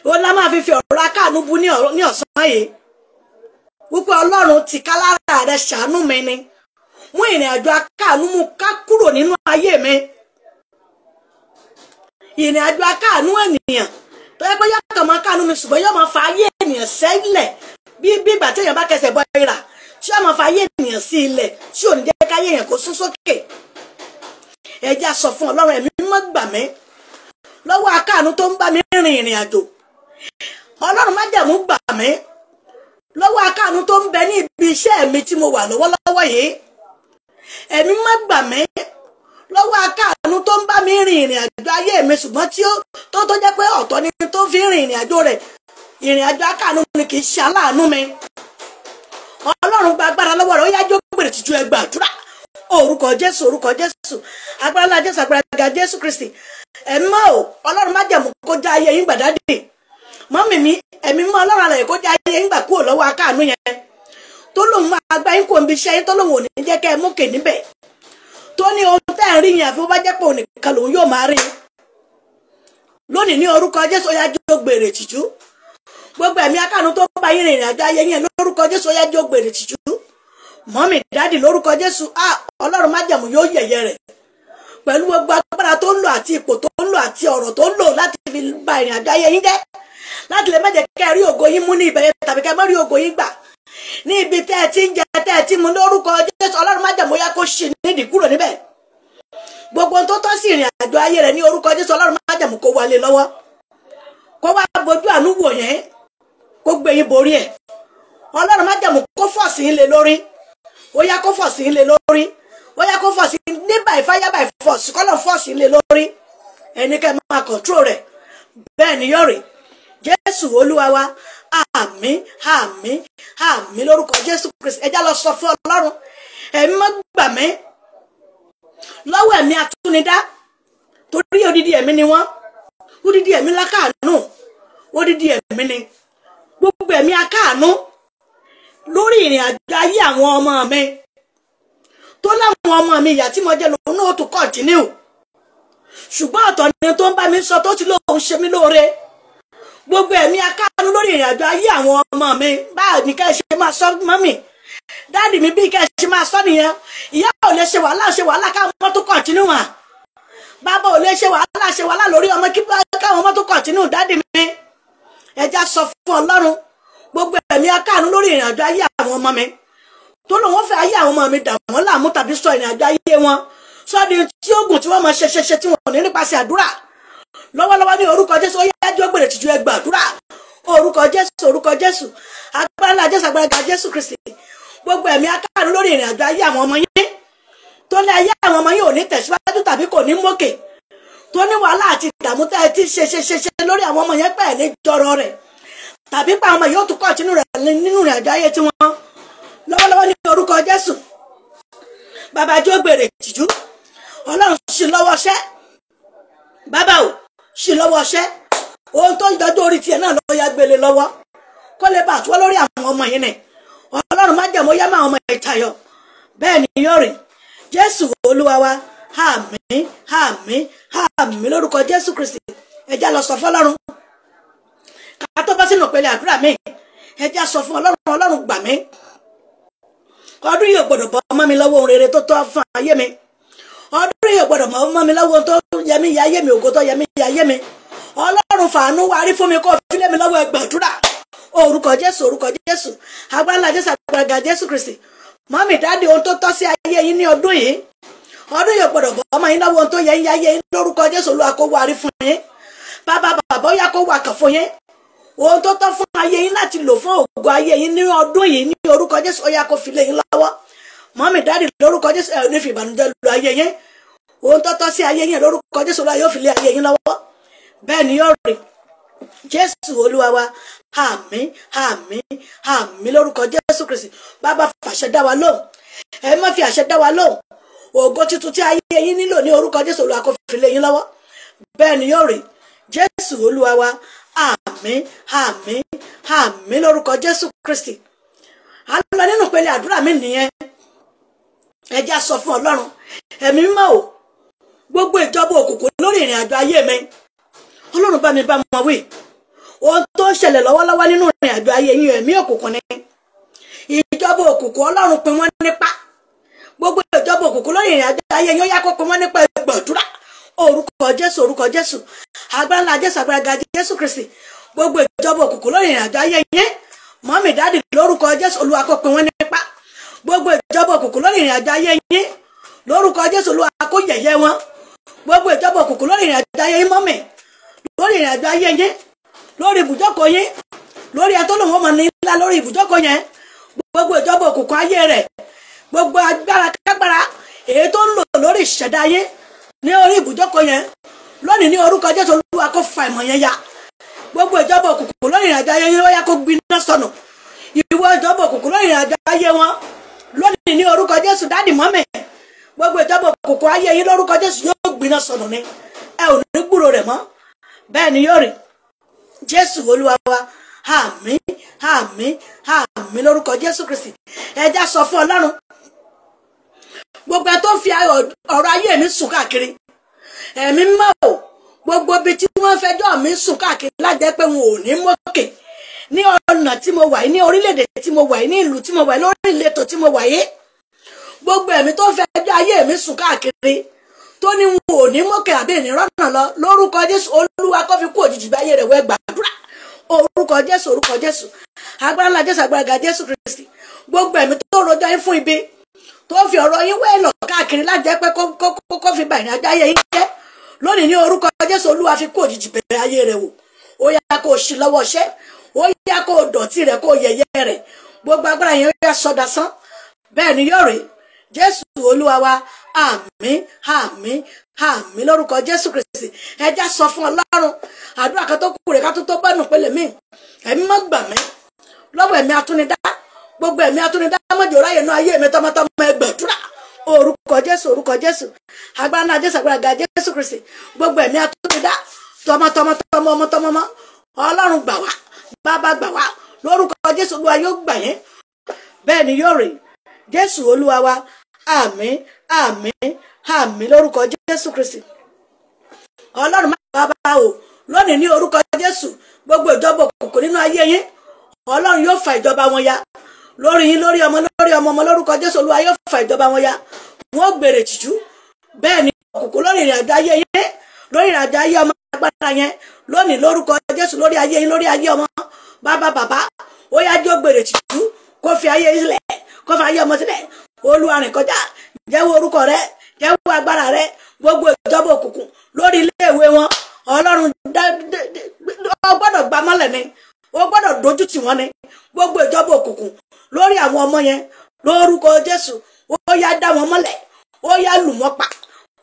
ó lá máa fi ọ̀rọ̀ akáàánú bú ní ọ̀sán yìí wípé Ọlọ́run ti ká lára rẹ̀ ṣàánú mi ni mú ìrìn àjò akáàánú mú ká kúrò nínú ayé mi ìrìn àjò akáàánú ènìyàn tó yẹ pé yàtọ̀ máa káàánú mi ṣùgbọ́n yóò máa fa ayé ènìyàn sẹ́lẹ̀ bí ìgbà téèyàn bá kẹsẹ̀ bọ́ ìrà tí yóò máa fa ayé ènìyàn sí ilẹ̀ tí ò ní jẹ́ káyé èèyàn kó sún sókè ẹja sọ fún Ọlọ́run ẹ̀mí mọ́ gbà mí lọ́wọ́ akáàánú tó ń bá mi rìn ìrìn àjò Ọlọ́run májẹ̀mú gbà mí lọ́wọ́ akáàánú tó ń bẹ ní ibi iṣẹ́ mi tí mo wà lọ́wọ́lọ́wọ́ yìí ẹ̀mí má gbà mí lọ́wọ́ akáàánú tó ń bá mi rìn ìrìn àjò ayé mi ṣùgbọ́n tí tó jẹ́ pé ọ̀tọ̀ ni tó fi rìn ìrìn àjò rẹ̀ ìrìn àjò akáàánú ni kì í ṣe aláàánú mi Ọlọ́run gba agbára lọ́wọ́ rẹ̀ ó yájọ́ gbèrè tìjú ẹ gbàdúrà orúkọ Jésù agbára Jésù agbára Jésù Kristi ẹ̀mí mọ́ Ọlọ́run májẹ̀mú kó já ayé yín gbàdádì mọ́mì mi ẹ̀mí mọ́ Ọlọ́run àlàyé kó já ayé yín gbà kúrò lọ́wọ́ akáàánú yẹn tó lòun máa gba yín kò ń bí iṣẹ́ yín tó lòun ò ní jẹ́ kẹ́ ẹ mókè níbẹ̀ tó ní ohun tẹ́ ẹ̀ ń rí yẹn àfi bó bá jẹ́ pé òun nìkan lòun yóò máa rí lónìí ní orúkọ Jésù ó yá jó gbèrè tìjú gbogbo ẹ̀mí akáàánú tó bá yín rìnrìn àjò ayé yẹn lórúkọ Jésù ó yá jó gbèrè tìjú mọ́mì dádì lórúkọ Jésù Ọlọ́run májẹ̀mú yóò yẹ̀yẹ́ rẹ̀ pẹ̀lú gbogbo agbára tó ń lò àti ipò tó ń lò àti ọ̀rọ̀ tó ń lò láti fi ba ìrìn àjò ayé yín jẹ́ láti lè má jẹ́ kẹ́ rí ògo yín mú ní ibẹ̀ yẹn tàbí kẹ́ má rí ògo yín gbà ní ibi tẹ́ ẹ ti ń jẹ tẹ́ ẹ ti mu lórúkọ Jésù Ọlọ́run májẹ̀mú yá kó ṣì nídìí kúrò níbẹ̀ gbogbo tó tọ́ sí ìrìn àjò ayé rẹ̀ ní orúkọ Jésù Ọlọ́run májẹ̀mú kó wálé lọ́wọ́ kó wá bójú àánú wò yẹn kó gbé yín borí ẹ̀ Ọlọ́run májẹ̀mú kó fọ̀ sí yín lé lórí ó yá kó fọ̀ sí yín lé lórí ó yá kó fọ̀ sí ní by fire by force kọ́lọ̀ fọ̀ sí yín lé lórí ẹni kẹ́ máa control rẹ̀ bẹ́ẹ̀ ni yọ̀rì Jésù Olúwa wa àmín àmín àmín lórúkọ Jésù Kristi ẹjá lọ sọ fún Ọlọ́run ẹ̀mí má gbà mí lọ́wọ́ ẹ̀mí atúnidá torí odidi ẹ̀mí ni wọ́n odidi ẹ̀mí lákàánú odidi ẹ̀mí ni gbogbo ẹ̀mí akáàánú lórí ìrìn àjò ayé àwọn ọmọ mi tó láwọn ọmọ mi ìyà tí mo jẹ lòun náà tó kọ̀tínú ṣùgbọ́n ọ̀tọ̀ ni tó ń bá mi sọ tó ti lóun ṣe mí lóore gbogbo ẹ̀mí akáàánú lórí ìrìn àjò ayé àwọn ọmọ mi báwo ni ká ṣe máa sọ mọ́mì dáàdì mi bí ká ṣe máa sọ nìyẹn ìyá ò lè ṣe wàhálà káwọn ọmọ tó kọ̀tínú mà bàbá ò lè ṣe wàhálà lórí ọmọ kí káwọn ọmọ tó kọ̀tínú dáàdì mi ẹja sọ fún Ọlọ́run gbogbo ẹ̀mí akáàánú lórí ìrìn àjò ayé àwọn ọmọ mi tó lòun fẹ́ ayé àwọn ọmọ mi dà wọ́n láàmú tàbí sọ ìrìn àjò ayé wọn sọ́ọ́dì tí oògùn tí wọ́n máa ṣe tí wọ́n ní nípasẹ̀ àdúrà lọ́wọ́lọ́wọ́ ní orúkọ Jésù ó yá jó gbèrè tìjú ẹ gbàdúrà orúkọ Jésù agbára Jésù agbára Jésù Kristi gbogbo ẹ̀mí akáàánú lórí ìrìn àjò ayé àwọn ọmọ yín tó ní ayé àwọn ọmọ yín ò ní tẹ̀síwájú tàbí kò ní mókè tó ní wàhálà àti ìdààmú tẹ́ ẹ ti ṣe lórí àwọn ọmọ yẹn pẹ̀ ní jọrọ rẹ̀ tàbí pa àwọn ọmọ yóò tún kọ̀tínú rẹ̀ nínú ìrìn àjò ayé tiwọn lọ́wọ́lọ́wọ́ ní orúkọ Jésù bàbá jó gbèrè tìjú Ọlọ́run ṣì lọ́wọ́ ṣẹ́ bàbá ò ṣì lọ́wọ́ ṣẹ́ ohun tó ń dọ́jú orí tiẹ̀ náà lọ́ọ́ ya gbélé lọ́wọ́ kó lè bá àtúwọ́ lórí àwọn ọmọ yìí nì ọlọ́run má jẹ̀mọ́ yá máa ọmọ ìtayọ bẹ́ẹ̀ ni yóò rí jésù olúwa wa àmín àmín àmín lórúkọ jésù kristi ẹjá lọ sọ fún ọlọ́run ká tó bá sínú ìpele àdúrà mi ẹjá sọ fún ọlọ́run gbà mí ọdún yìí ò gbọdọ̀ bọ́ ọmọ mi lọ́wọ́ ohun rere tó tọ́ fún ayé mi ọdún yìí ò gbọdọ̀ bọ́ ọmọ mi lọ́wọ́ tó yẹ mí ayé mi ògo tó yẹ mí ayé mi ọlọ́run fàánú wárí fún mi kó fi lé mi lọ́wọ́ ẹgbàdúrà orúkọ jésù agbára jésù agbára jésù kristi mọ́mí dáàdi ohun tó tọ́ sí ayé yín ní ọdún yìí ò gbọdọ̀ bọ́ ọmọ yín lọ́wọ́ ohun tó yẹ yín ayé yín lórúkọ jésù olúwa kó wárí fún yín bàbá ó yá kó wà kàn fún yín ohun tó tọ́ fún ayé yín láti lò fún ògo ayé yín ní ọdún yìí ní orúkọ jésù ó yá kó fi lé yín lọ́wọ́ mọ́mí dáàdi lórúkọ jésù ẹ̀ ní fi ìbànújẹ́ lu ayé yín ohun tó tọ́ sí ayé yín lórúkọ jésù olúwa yóò fi lé ayé yín lọ́wọ́ bẹ́ẹ̀ ni yóò rí jésù olúwa wa àmín àmín àmín lórúkọ jésù kristi bàbá fàṣẹ dá wa lóhùn ẹ má fi àṣẹ dá wa lóhùn ògo tuntun tí ayé yín nílò ní orúkọ jésù olúwa kó fi lé yín lọ́wọ́ bẹ́ẹ̀ ni yóò rí jésù olúwa wa àmín àmín àmín lórúkọ jésù kristi a lọ nínú ìpele àdúrà mi nìyẹn ẹ já sọ fún ọlọ́run ẹ̀mí mímọ́ o gbogbo ìjọba òkùnkùn lórí ìrìn àjò ayé mi ọlọ́run bá mi bá wọn wí ohun tó ń ṣẹlẹ̀ lọ́wọ́lọ́wọ́ nínú ìrìn àjò ayé yín ẹ̀mí òkùnkùn ni ìjọba òkùnkùn ọlọ́run pín wọ́n nípa gbogbo ìjọba òkùnkùn lórí ìrìn àjò ayé yín ó yá kó pín wọ́n nípa gbàdúrà orúkọ jésù agbára ńlá jésù agbára ga jésù kristi gbogbo ìjọba òkùnkùn lórí ìrìn àjò ayé yín mọ́mí dáàdì lórúkọ jésù olúwa kó pín wọ́n nípa gbogbo ìjọba òkùnkùn lórí ìrìn àjò ayé yín lórúkọ jésù olúwa kó yẹ̀yẹ́ wọn gbogbo ìjọba òkùnkùn lórí ìrìn àjò ayé yín mọ́mí lórí ìrìn àjò ayé yín lórí ibùjókòó yín lórí atọ́lọ́wọ́ ọmọ nílá lórí ibùjókòó yẹn gbogbo ìjọba òkùnkùn ayé rẹ̀ gbogbo agbára kágbára èyí tó ń lò lórí ìṣẹ̀dá yín ní orí ibùjókòó yẹn lónìí ní orúkọ jésù olúwa kó fa ìmọ̀ yẹn ya gbogbo ìjọba òkùnkùn lórí ìrìn àjò ayé yín ó yá kó gbiná sọnù ìwọ ìjọba òkùnkùn lórí ìrìn àjò ayé wọn lónìí ní orúkọ jésù dáàdì mọ́mì gbogbo ìjọba òkùnkùn ayé yín lórúkọ jésù yóò gbiná sọnù ni ẹ ò ní gbúrò rẹ̀ mọ́ bẹ́ẹ̀ ni yóò rí jésù olúwa wa àmín àmín àmín lórúkọ jésù kristi ẹ já sọ fún ọlọ́run gbogbo ẹ tó ń fi ọ̀rọ̀ ayé mi sùn káàkiri ẹ̀mí mọ́ o gbogbo ibi tí wọ́n fẹjọ́ mi sùn káàkiri lájẹ́ pé wọn ò ní mókè ní ọ̀nà tí mo wà yìí ní orílẹ̀-èdè tí mo wà yìí ní ìlú tí mo wà yìí lórí ìletò tí mo wà yìí gbogbo ẹ̀mí tó ń fẹjọ́ ayé mi sùn káàkiri tó ní wọn ò ní mókè àbí ìnirọ́nà lọ lórúkọ jésù olúwa kó fi kú òjijì bá ayé rẹ̀ wẹ́ gbàdúrà orúkọ jésù agbára ńlá jésù agbára ga jésù kristi gbogbo ẹ̀mí tó rojọ́ yín fún ibi tó fi ọ̀rọ̀ yín wẹ́ lọ káàkiri lájẹ́ pé kó fi bà ìrìn àjò ayé yín jẹ́ lónìí ní orúkọ jésù olúwa fi kú òjijì bẹ̀rẹ̀ ayé rẹ̀ wò ó yá kó o ṣí lọ́wọ́ iṣẹ́ ó yá kó o dọ̀tí rẹ̀ kó o yẹ̀yẹ́ rẹ̀ gbogbo agbára yẹn ó yá sọdá sán bẹ́ẹ̀ ni yóò rí jésù olúwa wa àmín àmín àmín lórúkọ jésù kristi ẹ já sọ fún ọlọ́run àdúrà kan tó kù rẹ̀ ká tó bọ́nù pẹ̀lẹ́ mi ẹ̀mí má gbà mí lọ́wọ́ ẹ̀mí atúnidá gbogbo ẹ̀mí atúnidá mọ́jọ́ ráyè náà ayé mi tọmọtọmọ ẹgbẹ̀dúrà orúkọ jésù agbára náà jésù agbára ga jésù kristi gbogbo ẹ̀mí atúnidá tọmọtọmọ ọlọ́run gbà wá bàbá gbà wá lórúkọ jésù olúwa yóò gbà yẹn bẹ́ẹ̀ ni yóò rí jésù olúwa wa àmín àmín àmín lórúkọ jésù kristi ọlọ́run má bàbá o lónìí ní orúkọ jésù gbogbo ìjọba òkùnkùn nínú ayé yín ọlọ́run yóò fa ìjọba wọn ya lórí yín lórí ọmọ lórúkọ jésù olúwa yóò fa ìjọba wọn ya wọn gbèrè tìjú bẹ́ẹ̀ ni òkùnkùn lórí ìrìn àjò ayé yín lórí ìrìn àjò ayé ọmọ agbára yẹn lónìí lórúkọ jésù lórí ayé yín lórí ayé ọmọ bàbá ó yá jọ gbèrè tìjú kó fi ayé yín sílẹ̀ kó fi ayé ọmọ sílẹ̀ olúwa rìn kọjá jẹ́wọ́ orúkọ rẹ jẹ́wọ́ agbára rẹ gbogbo ìjọba òkùnkùn lórí iléèwé wọn ọlọ́run ó gbọ́dọ̀ gbá mọ́lẹ̀ ni ó gbọ́dọ̀ dojú tì wọ́n ni gbogbo ìjọba òkùnkùn lórí àwọn ọmọ yẹn lórúkọ jésù ó yá dá wọn mọ́lẹ̀ ó yá lù wọ́n pa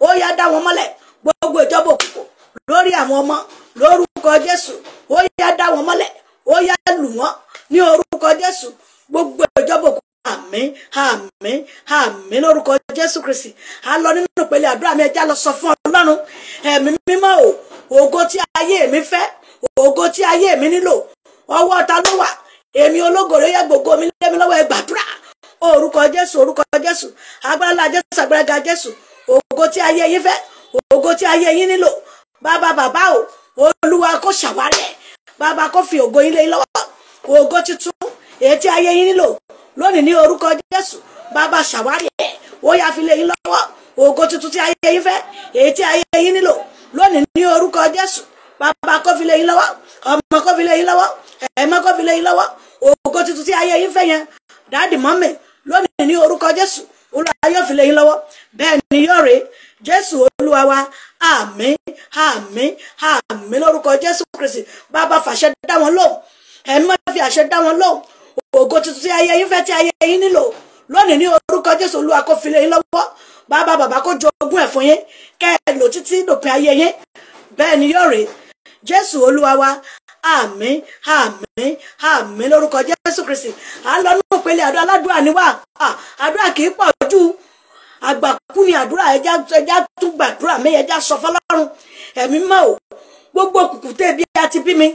ó yá dá wọn mọ́lẹ̀ gbogbo ìjọba òkùnkùn lórí àwọn ọmọ lórúkọ jésù ó yá dá wọn mọ́lẹ̀ ó yá lù wọ́n ní orúkọ jésù gbogbo ìjọba òkùnkùn àmín àmín àmín lórúkọ jésù kristi a lọ nínú ìpele àdúrà mi ẹjá lọ sọ fún ọlọ́run ẹ̀mí mímọ́ o ògo tí ayé mi fẹ́ ògo tí ayé mi nílò ọwọ́ ta ló wà èmi ológo rẹ̀ yẹ gbogbo mi lé mi lọ́wọ́ ẹ gbàdúrà ńlá Jésù agbára Jésù ògo tí ayé yín fẹ́ ògo tí ayé yín nílò bàbá o Olúwa kó ṣàwárí ẹ̀ bàbá kó fi ògo yín lé yín lọ́wọ́ ògo tuntun èyí tí ayé yín nílò lónìí ní orúkọ Jésù bàbá ṣàwárí ẹ̀ ó yá fi lé yín lọ́wọ́ ògo tuntun tí ayé yín fẹ́ èyí tí ayé yín nílò lónìí ní orúkọ Jésù bàbá kó fi lé yín lọ́wọ́ ọmọ kó fi lé yín lọ́wọ́ ẹ̀mọ́ kó fi lé yín lọ́wọ́ ògo tuntun tí ayé yín fẹ́ yẹn dáàdì mọ́mì lónìí ní orúkọ Jésù Olúwa yóò fi lé yín lọ́wọ́ bẹ́ẹ̀ ni yóò rè Jésù Olúwa wa àmín àmín àmín lórúkọ Jésù Kristi bàbá fàṣẹ dá wọn lóhùn ẹ̀mọ́ fi àṣẹ dá wọn lóhùn ògo tuntun tí ayé yín fẹ́ tí ayé yín nílò lónìí ní orúkọ Jésù Olúwa kó fi lé yín lọ́wọ́ bàbá kó jogún ẹ̀ fún yín kẹ́ ẹ lò títí dòpin ayé yín bẹ́ẹ̀ ni yóò rè Jésù Olúwa wa àmín àmín àmín lórúkọ Jésù Kristi à ń lọ nínú ìpele àdúrà aládùúrà níwà àdúrà kì í pọ̀ jù àgbàkú ni àdúrà ẹja tún gbàdúrà mi ẹja sọ fọ́lọ́run ẹ̀mí mọ́ o gbogbo kùkùté bí a ti bí mi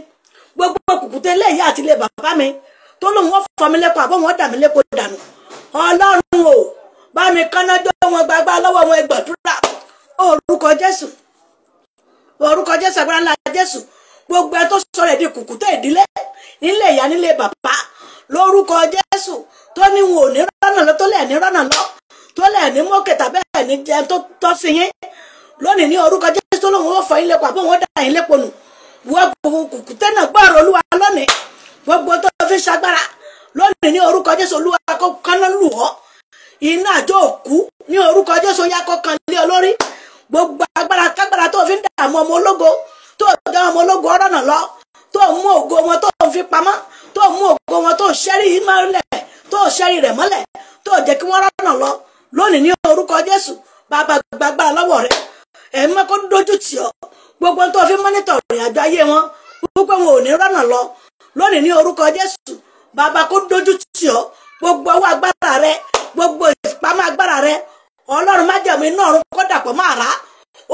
gbogbo kùkùté lẹ́yìn àti ilé bàbá mi tó lóun wọ́n fọ́ mi lẹ́kọ̀ọ́ àbọ̀ wọ́n dà mí lẹ́kọ̀ọ́ dànù Ọlọ́run o bá mi kánájọ́ wọn gbàgbà lọ́wọ́ wọn gbàdúrà orúkọ Jésù agbára ńlá Jésù gbogbo ẹ tó sọ̀rọ̀ èdè kùkùté ìdílé nílé ìyá nílé bàbá lórúkọ Jésù tó ní wọn ò ní rọ́nà lọ tó lẹ̀ ní rọ́nà lọ tó lẹ̀ ní mọ́kẹ̀tà bẹ́ẹ̀ ní jẹ tó tọ́ sí yín lónìí ní orúkọ Jésù tó lóun ó fọ yín lẹ́kọ̀ọ́ àbọ̀ wọn dà yín lẹ́kọ̀ọ́ nù wọ́n gbogbo kùkùté náà gbọ́rọ̀ Olúwa lónìí gbogbo tó fi ṣagbára lónìí ní orúkọ Jésù Olúwa kó kaná lù ọ́ iná àjọ òkú ní orúkọ Jésù yá kó kan lé ọ lórí gbogbo agbára kágbára tó fi ń dààmú ọmọ ológo tó dá ọmọ ológo ọ̀rọ̀ náà lọ tó mú ògo wọn tó fi pamọ́ tó mú ògo wọn tó ṣẹ́rí mọ́lẹ̀ tó ṣẹ́rí rẹ̀ mọ́lẹ̀ tó jẹ́ kí wọ́n rọ́nà lọ lónìí ní orúkọ Jésù bàbá gbàgbára lọ́wọ́ rẹ̀ ẹ̀mí kó dójú tì ọ́ gbogbo tó fi mọ́nítọ̀ ìrìn àjò ayé wọn gbogbo wọn ò ní rọ́nà lọ lónìí ní orúkọ Jésù bàbá kó dójú tì ọ́ gbogbo ọwọ́ agbára rẹ gbogbo ìpamọ́ agbára rẹ Ọlọ́run májẹ̀mú iná ọ̀run kó dàpọ̀ máa rà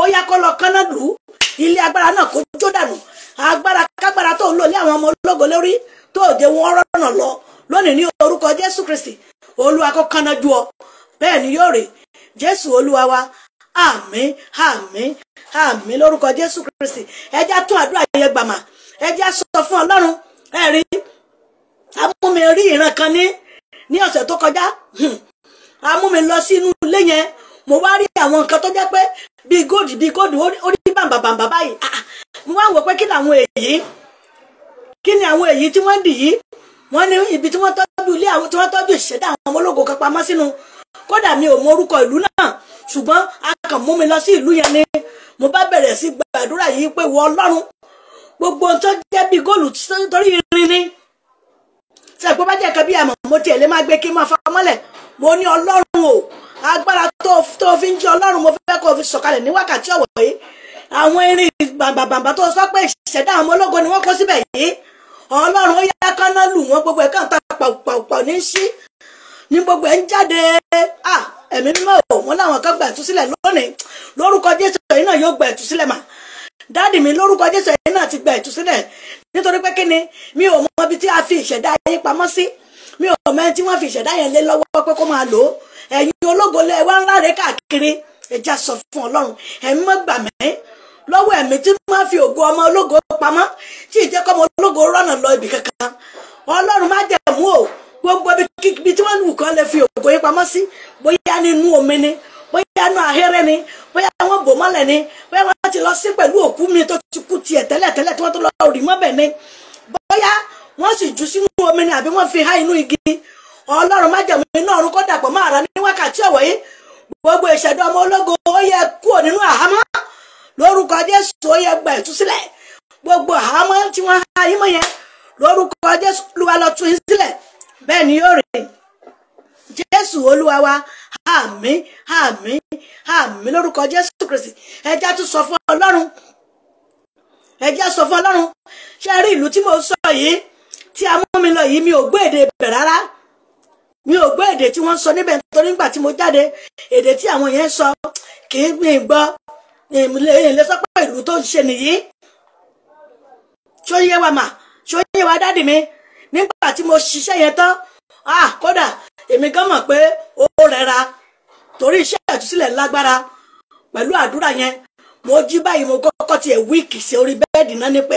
ó yá kó lọ kánná lù ú ilé agbára náà kó jó dànù agbára kágbára tó ń lò lé àwọn ọmọ ológo lórí tó jẹ́ wọn rọ́nà lọ lónìí ní orúkọ Jésù Kristi Olúwa kó kánná ju ọ bẹ́ẹ̀ ni yóò rè Jésù Olúwa wa àmín àmín àmín lórúkọ Jésù Kristi ẹjá tún àdúrà yẹn gbàmà ẹjá sọ fún Ọlọ́run ẹ̀rí amúmi rí ìran kan ní ọ̀sẹ̀ tó kọjá amúmi lọ sí inú ilé yẹn mo wá rí àwọn nǹkan tó jẹ́ pé bíi góòdù ó rí bàǹbà báyìí mo wá wò pé kí ni àwọn èyí tí wọ́n dì yìí wọ́n ní ibi tí wọ́n tọ́jú ilé àwọn tí wọ́n tọ́jú ìṣẹ̀dá àwọn ọmọ ológo kan pamọ́ sínú kódà mi ò mọ orúkọ ìlú náà ṣùgbọ́n a kàn mú mi lọ sí ìlú yẹn ni mo bá bẹ̀rẹ̀ sí gbàdúrà yìí pé wọ Ọlọ́run gbogbo tó jẹ́ bíi góòlù torí irin ni ṣe pé bá jẹ́ kan bí àmọ́ mo tiẹ̀ lè máa gbé kí n máa fa mọ́lẹ̀ mo ní Ọlọ́run o agbára tó fi ń jẹ́ Ọlọ́run mo fẹ́ kó fi sọ̀kalẹ̀ ní wákàtí ọ̀wọ̀ yìí àwọn irin bàbàbàbà tó sọ pé ìṣẹ̀dá àwọn ológo ni wọ́n kó síbẹ̀ yìí Ọlọ́run ó yá kánná lù wọ́n gbogbo ẹ̀ kàn ta pàpàpà ní sí ní gbogbo ẹ̀ ń jáde ẹ̀mí mímọ́ ò wọ́n láwọn kan gba ìtúsílẹ̀ lónìí lórúkọ Jésù yìí náà yóò gba ìtúsílẹ̀ mà dáàdì mi lórúkọ Jésù yìí náà ti gba ìtúsílẹ̀ nítorí pé kí ni mi ò mọ ibi tí a fi ìṣẹ̀dá yín pamọ́ sí mi ò mọ ẹni tí wọ́n fi ìṣẹ̀dá yẹn lé lọ́wọ́ pé kó máa lò ó ẹ̀yin ológo lẹ wá ń ráre káàkiri ẹja sọ fún Ọlọ́run ẹ̀mí mọ́ gbà mí lọ́wọ́ ẹ̀mí tí wọ́n fi ògo ọmọ ológo pamọ́ tí ìjẹ́ kọ́ ọmọ ológo rọ́nà lọ ibì kankan Ọlọ́run má jẹ̀ mú o gbogbo ibi tí wọ́n wù kán lè fi ògo yín pamọ́ sí bóyá nínú omi ni bóyá nínú ahẹ́rẹ́ ni bóyá wọ́n bò mọ́lẹ̀ ni bóyá wọ́n ti lọ sí pẹ̀lú òkú mi tó ti kú tiẹ̀ tẹ́lẹ̀ tí wọ́n tó lọ rí mọ́bẹ̀ ni bóyá wọ́n sì jù sínú omi ni àbí wọ́n fi há inú igi Ọlọ́run má jẹ̀ mú iná ọ̀run kó dàpọ̀ máa rà ní wákàtí ọ̀wọ̀ yìí gbogbo ìṣẹ̀dá ọmọ ológo ó yẹ kúrò nínú àhámọ́ lórúkọ Jésù ó yẹ gba ìtúsílẹ̀ gbogbo àhámọ́ tí wọ́n há yín mọ́ yẹn lórúkọ Jésù Olúwa lọ tú yín sílẹ̀ bẹ́ẹ̀ ni yóò rè Jésù Olúwa wa àmín àmín àmín lórúkọ Jésù Kristi ẹjá tún sọ fún Ọlọ́run ṣe rí ìlú tí mo sọ yìí tí a mú mi lọ yìí mi ò gbọ́ èdè bẹ̀ rárá mi ò gbọ́ èdè tí wọ́n sọ níbẹ̀ nítorí nígbà tí mo jáde èdè tí àwọn yẹn sọ kì í mi gbọ́ ilé sọ pé ìlú tó ń ṣe nìyí ṣó yé wa mà ṣó yé wa dádì mi nígbà tí mo ṣiṣẹ́ yẹn tán kódà èmi gan mọ̀ pé ó rẹra torí iṣẹ́ ìtúsílẹ̀ lágbára pẹ̀lú àdúrà yẹn mo jí báyìí mo kọ́kọ́ tiẹ̀ wíìkì sí orí bẹ́ẹ̀dì náà ni pé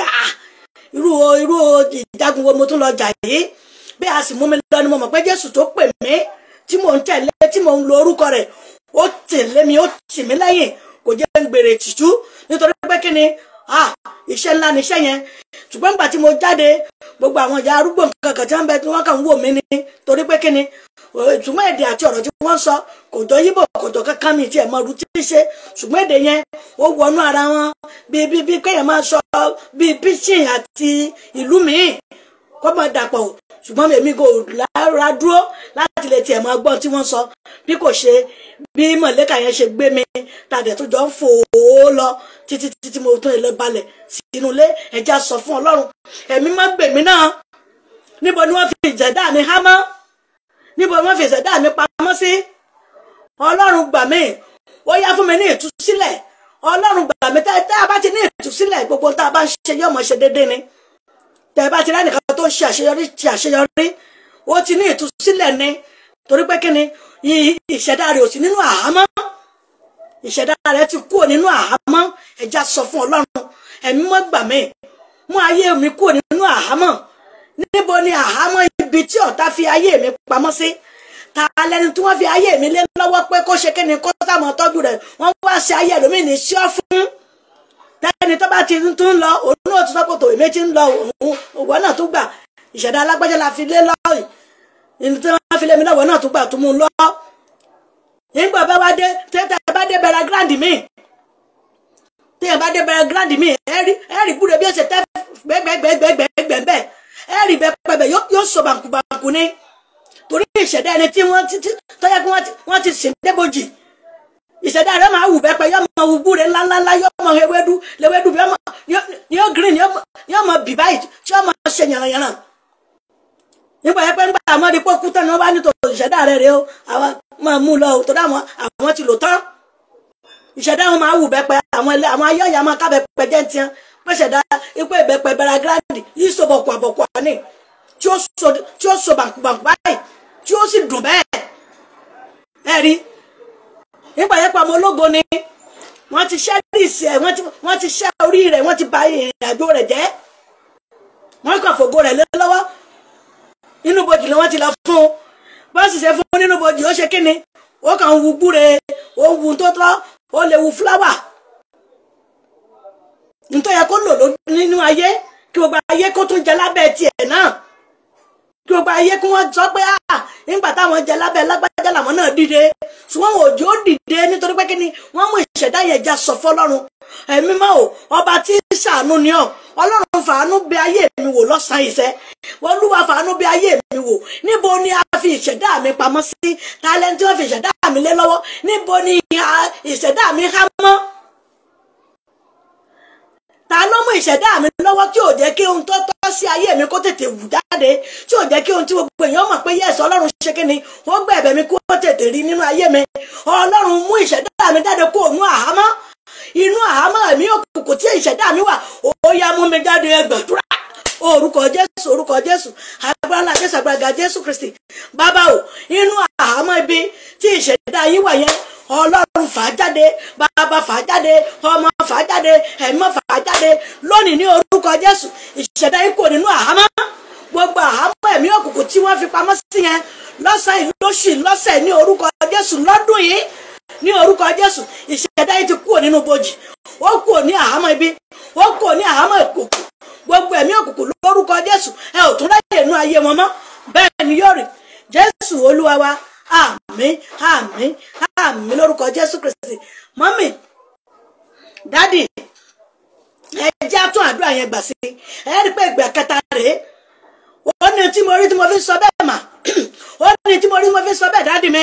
irú ìjagun wo mo tún lọ jà yìí bí a sì mú mi lọ ni mo mọ̀ pé Jésù tó pè mí tí mò ń tẹ̀lé tí mò ń lo orúkọ rẹ̀ ó tẹ̀lé mi ó tì mí lẹ́yìn kò jẹ́ ń gbèrè tìjú nítorí pé kí ni iṣẹ́ ńlá ni iṣẹ́ yẹn ṣùgbọ́n nígbà tí mo jáde gbogbo àwọn ìyá arúgbó nǹkan tí wọ́n bẹ tí wọ́n kàn ń wò mí ni torí pé kí ni ṣùgbọ́n èdè àti ọ̀rọ̀ tí wọ́n sọ kò jọ yíbò kò jọ kankan mi tí ẹ̀ mọ rúti ṣe ṣùgbọ́n èdè yẹn ó wọnú ara wọn bí kéèyàn máa sọ bí pidgin àti ìlú míì kó máa dàpọ̀ ṣùgbọ́n èmi kò lára dúró láti lè tiẹ̀ máa gbọ́n tí wọ́n sọ bí kò ṣe bí mọ̀lẹ́kà yẹn ṣe gbé mi tàdé tó jọ ń fò ó lọ títí mo tún lè balẹ̀ sínú ilé ẹja sọ fún Ọlọ́run ẹ̀mí má gbèmí náà níbo ni wọ́n fi ìjẹ̀dá mi há mọ́ níbo ni wọ́n fi ìjẹ̀dá mi pamọ́ sí Ọlọ́run gbà mí ó yá fún mi ní ìtúsílẹ̀ Ọlọ́run gbà mí tá a bá ti ní ìtúsílẹ̀ gbogbo tá a bá ń ṣe yọmọ ṣe déédéé ni tẹ́ bá ti rẹ́ nìkan tó ń ṣe àṣeyọrí ó ti ní ìtúsílẹ̀ ni torí pé kí ni ìṣẹ̀dá rẹ̀ ò sí nínú àhámọ́ ìṣẹ̀dá rẹ̀ ti kúrò nínú àhámọ́ ẹja sọ fún Ọlọ́run ẹ̀mí mọ́ gbà mí mú ayé mi kúrò nínú àhámọ́ níbo ni àhámọ́ ibi tí ọ̀tá fi ayé mi pamọ́ sí ta lẹni tí wọ́n fi ayé mi lé lọ́wọ́ pé kó ṣe kí ni kó sàmọ́ tọ́jú rẹ̀ wọ́n wá ṣe ayé ẹlòmíì ní ṣíọ́ fún tẹ́ni tó bá ti tún lọ òun náà tún sọ́kòtò èmi ti ń lọ òun náà tún gbà ìṣẹ̀dá alágbájá la fi lé lọ́ọ̀yì ìlú tí wọ́n fi lé mi lọ́wọ́ náà tún gbà tún mú un lọ. nígbà bá wá dé tẹ́tẹ́ bá dé bẹ̀rẹ̀ gíráǹdì mi tẹ́yẹ̀ bá dé bẹ̀rẹ̀ gíráǹdì mi ẹ̀rí gbúdọ̀ bí ó ṣe tẹ́ gbẹ́gbẹ́gbẹ́gbẹ́gbẹ́ ẹ̀rí bẹ́ẹ̀ yóò sọ bàǹkùbàǹkù ni torí ìṣẹ̀dá ẹni tí wọ́n tọ́jà kí wọ́n ti sìn débòjì ìṣẹ̀dá rẹ̀ máa wù bẹ́pẹ́ yọ́ mọ wù gbúre ńláńlá yọ́ mọ ewédú lewédú bí yọ́ green yọ́ mọ bì báyìí tí yọ́ mọ ṣe yànnàyànnà nígbà yẹn pé ńgbà àwọn di pọ́kú tán ni wọ́n bá ní tòun ìṣẹ̀dá rẹ̀ rẹ̀ o àwọn máa mú lọ torí àwọn ti lò tán ìṣẹ̀dá wọn máa wù bẹ́pẹ́ àwọn ayọ́yà máa ká bẹ́pẹ́ jẹ́ tiẹ́ wọ́n ṣẹ̀dá ipò ìbẹ́pẹ́ bẹ̀rẹ̀ gíráàdì yìí so bọ̀kùàbọ̀kùà ní tí ó so bàǹkùbàǹkù báyìí tí ó sì dùn bẹ́ẹ̀ ẹ̀rí nígbà yẹn pa ọmọ ológo ni wọ́n ti ṣẹ́ díìsì ẹ̀ wọ́n ti ṣẹ́ orí rẹ̀ wọ́n ti bà ìrìn àjò rẹ̀ jẹ́ wọ́n kàn fògo rẹ̀ lé lọ́wọ́ nínú bojì ni wọ́n ti lọ fún un bọ́n sì ṣe fún un nínú bojì ó ṣe kíni ó kàn ń wu gbúre ó wu tó tọ́ ó lè wu fúláwà nítorí yẹ kó lò nínú ayé kí gbogbo ayé kó tún jẹ lábẹ́ tiẹ̀ náà kí gbogbo ayé kí wọ́n sọ pé nígbà táwọn jẹ lábẹ́ lágbájá làwọn náà dìde ṣùgbọ́n wọn ò jẹ́ ó dìde nítorí pé kí ni wọ́n mú ìṣẹ̀dá yẹn já sọ fọlọ́run ẹ̀mí mọ́ ò ọba tí ń ṣàánú ni ọ́ Ọlọ́run fàánú bẹ̀ ayé mi wò lọ́sàn-án ìṣẹ́ Olúwa fàánú bẹ̀ ayé mi wò níbo ni a fi ìṣẹ̀dá mi pamọ́ sí tálẹ́ntì wọ́n fi ìṣẹ̀dá mi lé lọ́wọ́ níbo ni ìṣẹ̀dá mi há mọ́ ta ló mú ìṣẹ̀dá mi lọ́wọ́ tí ò jẹ́ kí ohun tó tọ́ sí ayé mi kó tètè wù jáde tí ò jẹ́ kí ohun tí gbogbo èèyàn mọ̀ pé yẹ́sì Ọlọ́run ṣe kí ni wọ́n gbọ́ ẹ̀bẹ̀ mi kó tètè rí nínú ayé mi Ọlọ́run mú ìṣẹ̀dá mi jáde kó inú àhámọ́ ẹ̀mí òkùnkùn tí ìṣẹ̀dá mi wà ó yá mú mi jáde gbàdúrà orúkọ Jésù agbára Jésù agbára Jésù Kristi bàbá o inú àhámọ́ ibi tí ìṣẹ̀dá yín wà yẹn Ọlọ́run fà á jáde bàbá fà á jáde ọmọ fà á jáde ẹ̀mọ́ fà á jáde lónìí ní orúkọ Jésù ìṣẹ̀dá yín kò nínú àhámọ́ gbogbo àhámọ́ ẹ̀mí òkùnkùn tí wọ́n fi pamọ́ sí yẹn lọ́sàn yìí lóṣù lọ́sẹ̀ ní orúkọ Jésù lọ́dún yìí ní orúkọ Jésù ìṣẹ̀dá yín ti kúrò nínú bojì ó kúrò ní àhámọ́ ibi ó kúrò ní àhámọ́ òkùnkùn gbogbo ẹ̀mí òkùnkùn lórúkọ Jésù ẹ ò tún ráyè inú ayé wọn mọ́ bẹ́ẹ̀ ni yóò rí Jésù Olúwa wa àmín àmín àmín lórúkọ Jésù Kristi mọ́mì dádì ẹ jẹ́ á tún àdúrà yẹn gbà sí ẹ rí pé ìgbà kẹta rèé ó ní tí mo rí tí mo fi sọ bẹ́ẹ̀ mà ó ní tí mo rí tí mo fi sọ bẹ́ẹ̀ dádì mi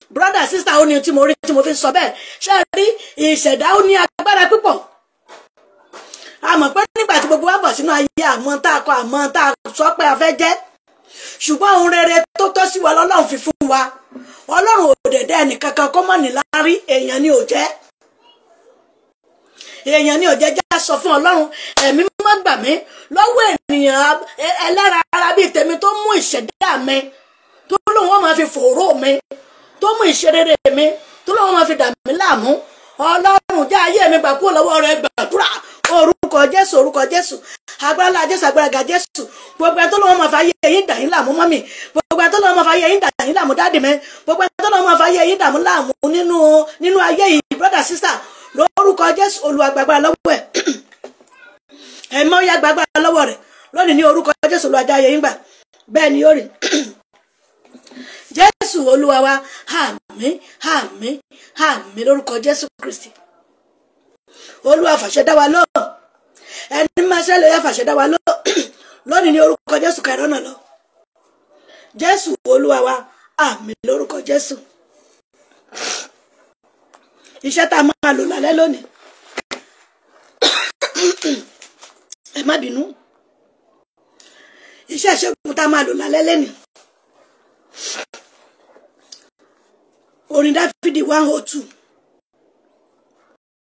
brother sister ó ní tí mo rí tí mo fi sọ bẹ́ẹ̀ ṣe rí ìṣẹ̀dá ó ní agbára púpọ̀ àmọ́ pé nígbà tí gbogbo wa bọ̀ sínú ayé àmọ́ tá a kọ àmọ́ tá a sọ pé a fẹ́ jẹ́ ṣùgbọ́n ohun rere tó tọ́ sí wa lọ́lọ́run fi fún wa Ọlọ́run ò dẹ̀dẹ̀ ẹnìkankan kó mọ̀ ní láárí èèyàn ni ò jẹ́ já sọ fún Ọlọ́run ẹ̀mí má gbà mí lọ́wọ́ ènìyàn ẹlẹ́ra ara bíi tèmi tó mú ìṣẹ̀dá mi tó lóun wọ́n máa fi fòró mi tó mú ìṣerere mi tó lọ́wọ́ máa fi dà mí láàmú ọlọ́run jẹ́ ayé mi gbà kúrò lọ́wọ́ rẹ̀ gbàdúrà orúkọ jésù agbára jésù agbára jésù gbogbo ẹ̀ tó lọ́wọ́ máa fi ayé yín dà yín láàmú mọ́mì gbogbo ẹ̀ tó lọ́wọ́ máa fi ayé yín dà yín láàmú dáàdì mi gbogbo ẹ̀ tó lọ́wọ́ máa fi ayé yín dà mú láàmú nínú ayé yìí brother sister lórúkọ jésù Olúwa gbàgbára lọ́wọ́ ẹ̀ ẹ̀mọ́ ya gbàgbára lọ́wọ́ rẹ̀ lónìí ní orúkọ jésù Olúwa jẹ́ ayé yín gbà bẹ́ẹ̀ ni ó rí jésù Olúwa wa àmín àmín àmín lórúkọ jésù kristi Olúwa fàṣẹ dá wa lóhùn ẹni máa ṣẹlẹ̀ yá fàṣẹ dá wa lóhùn lónìí ní orúkọ jésù kẹrọ́nà lọ jésù Olúwa wa àmín lórúkọ jésù iṣẹ́ tá a máa lò lálẹ́ lónìí ẹ má bínú iṣẹ́ ìṣègùn tá a máa lò lálẹ́ lẹ́nìí orin dáfídì 102